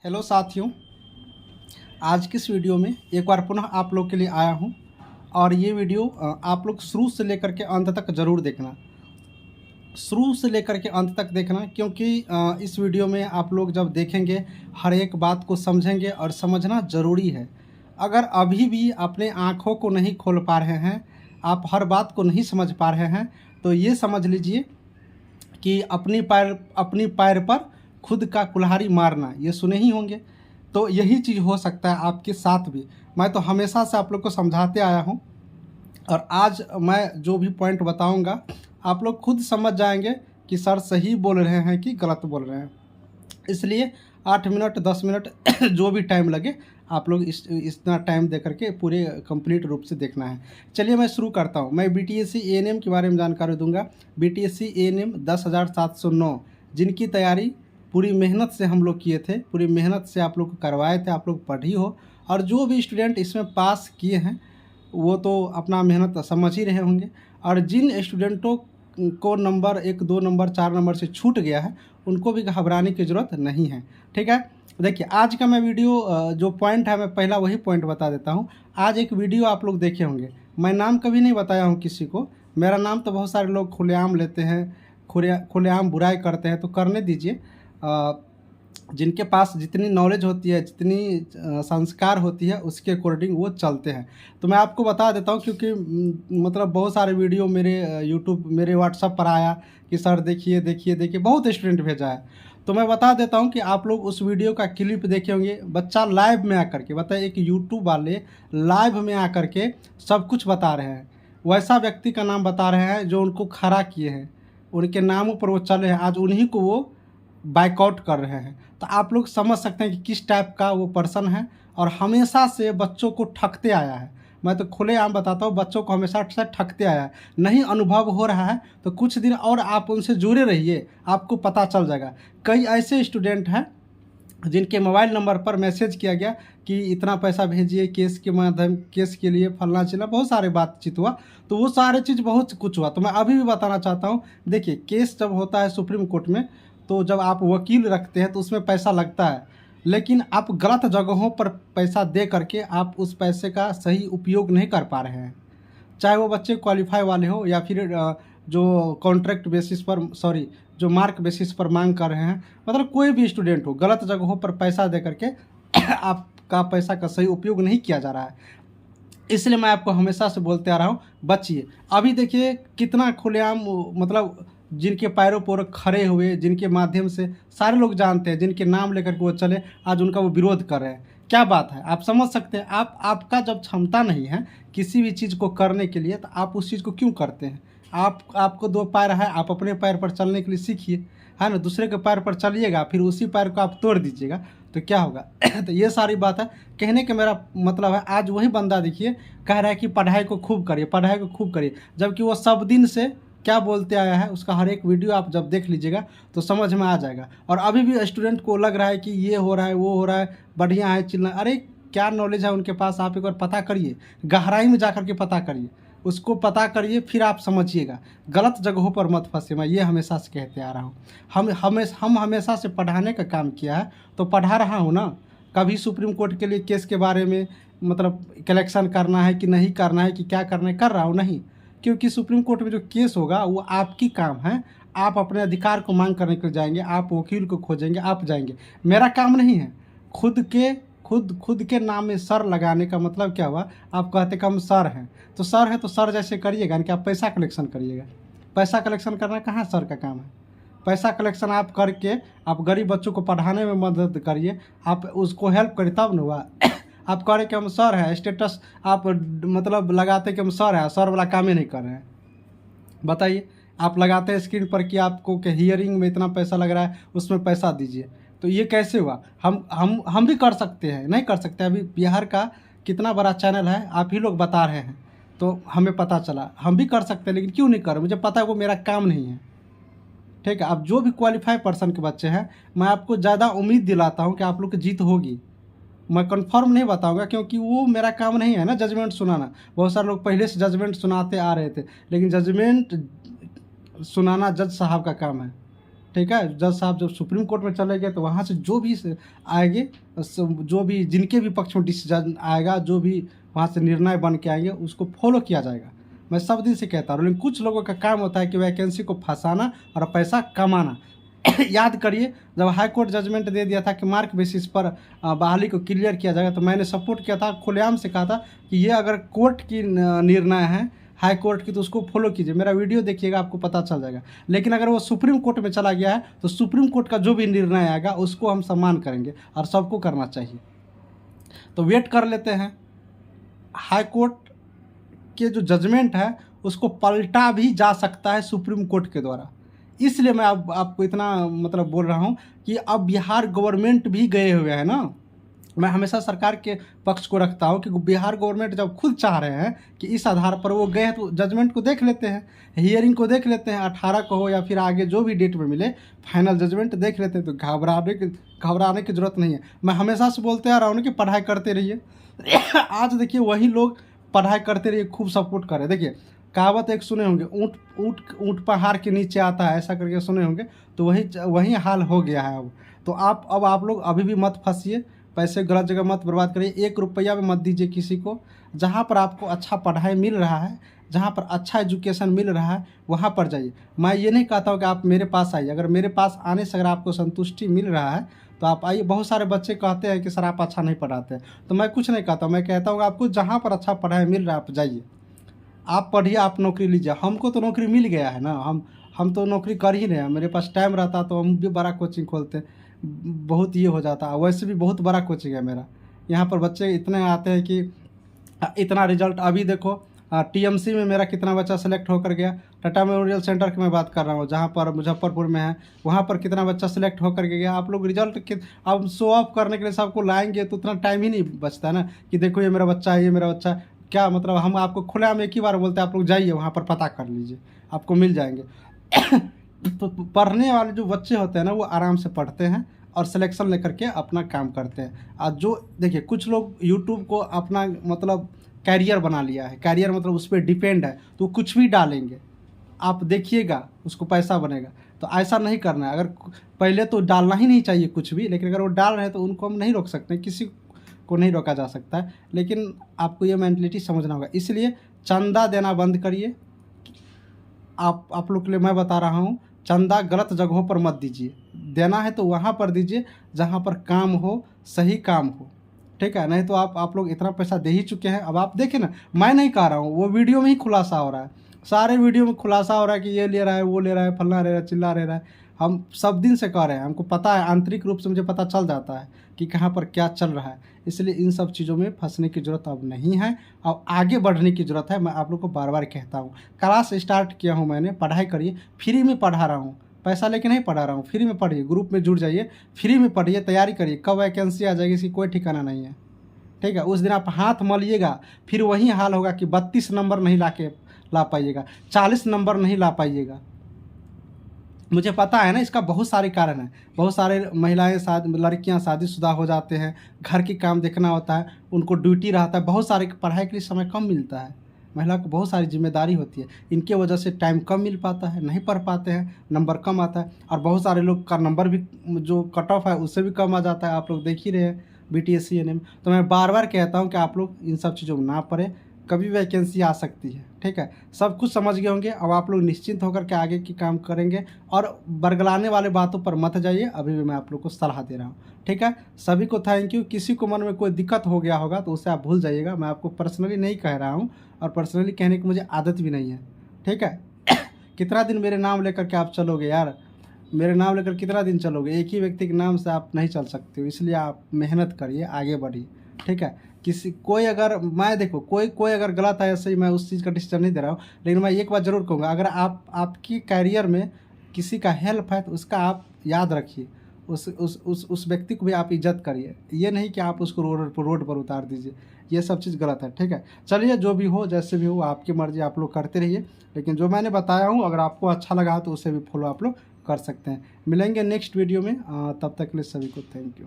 Hello साथियों, आज की इस वीडियो में एक बार पुनः आप लोग के लिए आया हूं और ये वीडियो आप लोग शुरू से लेकर के अंत तक ज़रूर देखना। शुरू से लेकर के अंत तक देखना क्योंकि इस वीडियो में आप लोग जब देखेंगे हर एक बात को समझेंगे और समझना ज़रूरी है। अगर अभी भी अपने आँखों को नहीं खोल पा रहे हैं, आप हर बात को नहीं समझ पा रहे हैं, तो ये समझ लीजिए कि अपनी पैर पर खुद का कुल्हाड़ी मारना, ये सुने ही होंगे। तो यही चीज़ हो सकता है आपके साथ भी। मैं तो हमेशा से आप लोग को समझाते आया हूँ और आज मैं जो भी पॉइंट बताऊँगा आप लोग खुद समझ जाएंगे कि सर सही बोल रहे हैं कि गलत बोल रहे हैं। इसलिए 8 मिनट 10 मिनट जो भी टाइम लगे आप लोग इतना टाइम दे करके पूरे कंप्लीट रूप से देखना है। चलिए मैं शुरू करता हूँ। मैं बीटीएससी एएनएम के बारे में जानकारी दूंगा। बीटीएससी एएनएम 10,709 जिनकी तैयारी पूरी मेहनत से हम लोग किए थे, पूरी मेहनत से आप लोग को करवाए थे, आप लोग पढ़ी हो, और जो भी स्टूडेंट इसमें पास किए हैं वो तो अपना मेहनत समझ ही रहे होंगे। और जिन स्टूडेंटों को नंबर 1 2 नंबर 4 नंबर से छूट गया है उनको भी घबराने की ज़रूरत नहीं है। ठीक है, देखिए आज का मैं वीडियो जो पॉइंट है मैं पहला वही पॉइंट बता देता हूँ। आज एक वीडियो आप लोग देखे होंगे, मैं नाम कभी नहीं बताया हूँ किसी को। मेरा नाम तो बहुत सारे लोग खुलेआम लेते हैं, खुलेआम बुराई करते हैं, तो करने दीजिए। जिनके पास जितनी नॉलेज होती है, जितनी संस्कार होती है, उसके अकॉर्डिंग वो चलते हैं। तो मैं आपको बता देता हूँ क्योंकि मतलब बहुत सारे वीडियो मेरे यूट्यूब मेरे व्हाट्सएप पर आया कि सर देखिए देखिए देखिए, बहुत स्टूडेंट भेजा है। तो मैं बता देता हूँ कि आप लोग उस वीडियो का क्लिप देखे होंगे। बच्चा लाइव में आकर के बताए, एक यूट्यूब वाले लाइव में आकर के सब कुछ बता रहे हैं। वैसा व्यक्ति का नाम बता रहे हैं जो उनको खड़ा किए हैं, उनके नामों पर वो चल रहे हैं, आज उन्हीं को वो बाइकआउट कर रहे हैं। तो आप लोग समझ सकते हैं कि किस टाइप का वो पर्सन है और हमेशा से बच्चों को ठगते आया है। मैं तो खुलेआम बताता हूँ, बच्चों को हमेशा से ठगते आया है। नहीं अनुभव हो रहा है तो कुछ दिन और आप उनसे जुड़े रहिए, आपको पता चल जाएगा। कई ऐसे स्टूडेंट हैं जिनके मोबाइल नंबर पर मैसेज किया गया कि इतना पैसा भेजिए केस के माध्यम, केस के लिए फलना चिल्ला, बहुत सारे बातचीत हुआ। तो वो सारे चीज़ बहुत कुछ हुआ। तो मैं अभी भी बताना चाहता हूँ, देखिए केस जब होता है सुप्रीम कोर्ट में, तो जब आप वकील रखते हैं तो उसमें पैसा लगता है, लेकिन आप गलत जगहों पर पैसा दे करके आप उस पैसे का सही उपयोग नहीं कर पा रहे हैं। चाहे वो बच्चे क्वालिफाई वाले हो या फिर जो कॉन्ट्रैक्ट बेसिस पर, सॉरी, जो मार्क बेसिस पर मांग कर रहे हैं, मतलब कोई भी स्टूडेंट हो, गलत जगहों पर पैसा दे करके आपका पैसा का सही उपयोग नहीं किया जा रहा है। इसलिए मैं आपको हमेशा से बोलते आ रहा हूँ, बचिए। अभी देखिए कितना खुलेआम, मतलब जिनके पैरों पर खड़े हुए, जिनके माध्यम से सारे लोग जानते हैं, जिनके नाम लेकर के वो चले, आज उनका वो विरोध कर रहे हैं। क्या बात है, आप समझ सकते हैं। आपका जब क्षमता नहीं है किसी भी चीज़ को करने के लिए, तो आप उस चीज़ को क्यों करते हैं? आपको 2 पैर है, आप अपने पैर पर चलने के लिए सीखिए, है ना। दूसरे के पैर पर चलिएगा फिर उसी पैर को आप तोड़ दीजिएगा तो क्या होगा? तो ये सारी बात है। कहने का मेरा मतलब है, आज वही बंदा देखिए कह रहा है कि पढ़ाई को खूब करिए, पढ़ाई को खूब करिए, जबकि वो सब दिन से क्या बोलते आया है। उसका हर एक वीडियो आप जब देख लीजिएगा तो समझ में आ जाएगा। और अभी भी स्टूडेंट को लग रहा है कि ये हो रहा है, वो हो रहा है, बढ़िया है, चिल्ला, अरे क्या नॉलेज है उनके पास, आप एक बार पता करिए, गहराई में जा कर के पता करिए, उसको पता करिए, फिर आप समझिएगा। गलत जगहों पर मत फंसे। मैं ये हमेशा से कहते आ रहा हूँ। हम हमेशा से पढ़ाने का काम किया है तो पढ़ा रहा हूँ ना। कभी सुप्रीम कोर्ट के लिए केस के बारे में मतलब कलेक्शन करना है कि नहीं करना है, कि क्या करना है, कर रहा हूँ नहीं। क्योंकि सुप्रीम कोर्ट में जो केस होगा वो आपकी काम है। आप अपने अधिकार को मांग करने के लिए जाएंगे, आप वकील को खोजेंगे, आप जाएंगे। मेरा काम नहीं है। खुद के नाम में सर लगाने का मतलब क्या हुआ? आप कहते कि हम सर हैं, तो सर है तो सर जैसे करिएगा, यानी कि आप पैसा कलेक्शन करिएगा। पैसा कलेक्शन करना कहाँ सर का काम है? पैसा कलेक्शन आप करके आप गरीब बच्चों को पढ़ाने में मदद करिए, आप उसको हेल्प करिए, तब न हुआ। आप कह रहे कि हम सर हैं, स्टेटस आप मतलब लगाते कि हम सर हैं, सर वाला काम ही नहीं कर रहे हैं। बताइए, आप लगाते हैं स्क्रीन पर कि आपको कि हियरिंग में इतना पैसा लग रहा है, उसमें पैसा दीजिए, तो ये कैसे हुआ? हम भी कर सकते हैं, नहीं कर सकते? अभी बिहार का कितना बड़ा चैनल है, आप ही लोग बता रहे हैं तो हमें पता चला। हम भी कर सकते हैं, लेकिन क्यों नहीं कर रहे? मुझे पता है वो मेरा काम नहीं है। ठीक है, अब जो भी क्वालिफाई पर्सन के बच्चे हैं, मैं आपको ज़्यादा उम्मीद दिलाता हूँ कि आप लोग की जीत होगी। मैं कंफर्म नहीं बताऊंगा क्योंकि वो मेरा काम नहीं है ना जजमेंट सुनाना। बहुत सारे लोग पहले से जजमेंट सुनाते आ रहे थे, लेकिन जजमेंट सुनाना जज साहब का काम है। ठीक है। जज साहब जब सुप्रीम कोर्ट में चले गए तो वहाँ से जो भी आएंगे, जो भी जिनके भी पक्ष में डिसीजन आएगा, जो भी वहाँ से निर्णय बन के आएंगे उसको फॉलो किया जाएगा। मैं सब दिन से कहता हूँ, लेकिन कुछ लोगों का काम होता है कि वैकेंसी को फंसाना और पैसा कमाना। याद करिए, जब हाई कोर्ट जजमेंट दे दिया था कि मार्क बेसिस पर बहाली को क्लियर किया जाएगा, तो मैंने सपोर्ट किया था, खुलेआम से कहा था कि ये अगर कोर्ट की निर्णय है हाई कोर्ट की तो उसको फॉलो कीजिए। मेरा वीडियो देखिएगा, आपको पता चल जाएगा। लेकिन अगर वो सुप्रीम कोर्ट में चला गया है तो सुप्रीम कोर्ट का जो भी निर्णय आएगा उसको हम सम्मान करेंगे और सबको करना चाहिए। तो वेट कर लेते हैं, हाई कोर्ट के जो जजमेंट है उसको पलटा भी जा सकता है सुप्रीम कोर्ट के द्वारा। इसलिए मैं आपको इतना मतलब बोल रहा हूँ कि अब बिहार गवर्नमेंट भी गए हुए हैं ना। मैं हमेशा सरकार के पक्ष को रखता हूँ कि बिहार गवर्नमेंट जब खुद चाह रहे हैं कि इस आधार पर वो गए हैं तो जजमेंट को देख लेते हैं, हियरिंग को देख लेते हैं, 18 को हो या फिर आगे जो भी डेट में मिले फाइनल जजमेंट देख लेते हैं। तो घबराने की जरूरत नहीं है। मैं हमेशा से बोलते आ रहा हूँ कि पढ़ाई करते रहिए। आज देखिए वही लोग पढ़ाई करते रहिए, खूब सपोर्ट करें। देखिए कहावत एक सुने होंगे, ऊँट पहाड़ के नीचे आता है, ऐसा करके सुने होंगे। तो वही हाल हो गया है अब। तो आप लोग अभी भी मत फंसिए, पैसे गलत जगह मत बर्बाद करिए, 1 रुपया भी मत दीजिए किसी को। जहाँ पर आपको अच्छा पढ़ाई मिल रहा है, जहाँ पर अच्छा एजुकेशन मिल रहा है वहाँ पर जाइए। मैं ये नहीं कहता हूँ कि आप मेरे पास आइए, अगर मेरे पास आने से अगर आपको संतुष्टि मिल रहा है तो आप आइए। बहुत सारे बच्चे कहते हैं कि सर आप अच्छा नहीं पढ़ाते, तो मैं कुछ नहीं कहता, मैं कहता हूँ आपको जहाँ पर अच्छा पढ़ाई मिल रहा है आप जाइए, आप पढ़िए, आप नौकरी लीजिए। हमको तो नौकरी मिल गया है ना, हम तो नौकरी कर ही रहे हैं। मेरे पास टाइम रहता तो हम भी बड़ा कोचिंग खोलते, बहुत ये हो जाता। वैसे भी बहुत बड़ा कोचिंग है मेरा, यहाँ पर बच्चे इतने आते हैं कि इतना रिजल्ट। अभी देखो टीएमसी में मेरा कितना बच्चा सेलेक्ट होकर गया। टाटा मेमोरियल सेंटर की मैं बात कर रहा हूँ, जहाँ पर मुजफ्फरपुर में है, वहाँ पर कितना बच्चा सेलेक्ट होकर के गया। आप लोग रिजल्ट के अब शो ऑफ करने के लिए सबको लाएंगे तो उतना टाइम ही नहीं बचता है ना कि देखो ये मेरा बच्चा है, ये मेरा बच्चा है। क्या मतलब, हम आपको खुलेआम एक ही बार बोलते हैं आप लोग जाइए वहाँ पर पता कर लीजिए, आपको मिल जाएंगे। तो पढ़ने वाले जो बच्चे होते हैं ना वो आराम से पढ़ते हैं और सिलेक्शन लेकर के अपना काम करते हैं। और जो देखिए कुछ लोग यूट्यूब को अपना मतलब कैरियर बना लिया है, कैरियर मतलब उस पर डिपेंड है, तो कुछ भी डालेंगे, आप देखिएगा उसको पैसा बनेगा। तो ऐसा नहीं करना है। अगर पहले तो डालना ही नहीं चाहिए कुछ भी, लेकिन अगर वो डाल रहे हैं तो उनको हम नहीं रोक सकते, किसी को नहीं रोका जा सकता है। लेकिन आपको ये मेंटलिटी समझना होगा, इसलिए चंदा देना बंद करिए। आप लोग के लिए मैं बता रहा हूँ, चंदा गलत जगहों पर मत दीजिए। देना है तो वहाँ पर दीजिए जहाँ पर काम हो, सही काम हो, ठीक है। नहीं तो आप लोग इतना पैसा दे ही चुके हैं। अब आप देखें ना, मैं नहीं कह रहा हूँ, वो वीडियो में ही खुलासा हो रहा है, सारे वीडियो में खुलासा हो रहा है कि ये ले रहा है, वो ले रहा है, फलना ले रहा है, चिल्ला ले रहा है। हम सब दिन से कह रहे हैं, हमको पता है, आंतरिक रूप से मुझे पता चल जाता है कि कहाँ पर क्या चल रहा है। इसलिए इन सब चीज़ों में फंसने की ज़रूरत अब नहीं है, अब आगे बढ़ने की ज़रूरत है। मैं आप लोग को बार बार कहता हूँ, क्लास स्टार्ट किया हूँ मैंने, पढ़ाई करिए, फ्री में पढ़ा रहा हूँ, पैसा लेके नहीं पढ़ा रहा हूँ, फ्री में पढ़िए, ग्रुप में जुड़ जाइए, फ्री में पढ़िए, तैयारी करिए। कब वैकेंसी आ जाएगी इसकी कोई ठिकाना नहीं है, ठीक है। उस दिन आप हाथ मलिएगा, फिर वही हाल होगा कि 32 नंबर नहीं ला पाइएगा, 40 नंबर नहीं ला पाइएगा। मुझे पता है ना, इसका बहुत सारे कारण हैं। बहुत सारे महिलाएं लड़कियां शादीशुदा हो जाते हैं, घर की काम देखना होता है, उनको ड्यूटी रहता है, बहुत सारे पढ़ाई के लिए समय कम मिलता है, महिला को बहुत सारी जिम्मेदारी होती है, इनके वजह से टाइम कम मिल पाता है, नहीं पढ़ पाते हैं, नंबर कम आता है। और बहुत सारे लोग का नंबर भी जो कट ऑफ है उससे भी कम आ जाता है, आप लोग देख ही रहे हैं BTSC में। तो मैं बार बार कहता हूँ कि आप लोग इन सब चीज़ों में ना पढ़ें, कभी वैकेंसी आ सकती है, ठीक है। सब कुछ समझ गए होंगे, अब आप लोग निश्चिंत होकर के आगे की काम करेंगे और बरगलाने वाले बातों पर मत जाइए। अभी भी मैं आप लोग को सलाह दे रहा हूँ, ठीक है। सभी को थैंक यू। किसी को मन में कोई दिक्कत हो गया होगा तो उसे आप भूल जाइएगा, मैं आपको पर्सनली नहीं कह रहा हूँ और पर्सनली कहने की मुझे आदत भी नहीं है, ठीक है। कितना दिन मेरे नाम लेकर के आप चलोगे यार, मेरे नाम लेकर कितना दिन चलोगे? एक ही व्यक्ति के नाम से आप नहीं चल सकते हो, इसलिए आप मेहनत करिए, आगे बढ़िए, ठीक है। कोई अगर मैं देखो कोई अगर गलत है, ऐसे ही मैं उस चीज़ का डिसीजन नहीं दे रहा हूँ, लेकिन मैं एक बात ज़रूर कहूँगा, अगर आपकी कैरियर में किसी का हेल्प है तो उसका आप याद रखिए, उस व्यक्ति को भी आप इज्जत करिए। ये नहीं कि आप उसको रोड पर उतार दीजिए, ये सब चीज़ गलत है, ठीक है। चलिए जो भी हो, जैसे भी हो, आपकी मर्ज़ी, आप लोग करते रहिए। लेकिन जो मैंने बताया हूँ अगर आपको अच्छा लगा तो उसे भी फॉलो आप लोग कर सकते हैं। मिलेंगे नेक्स्ट वीडियो में, तब तक के लिए सभी को थैंक यू।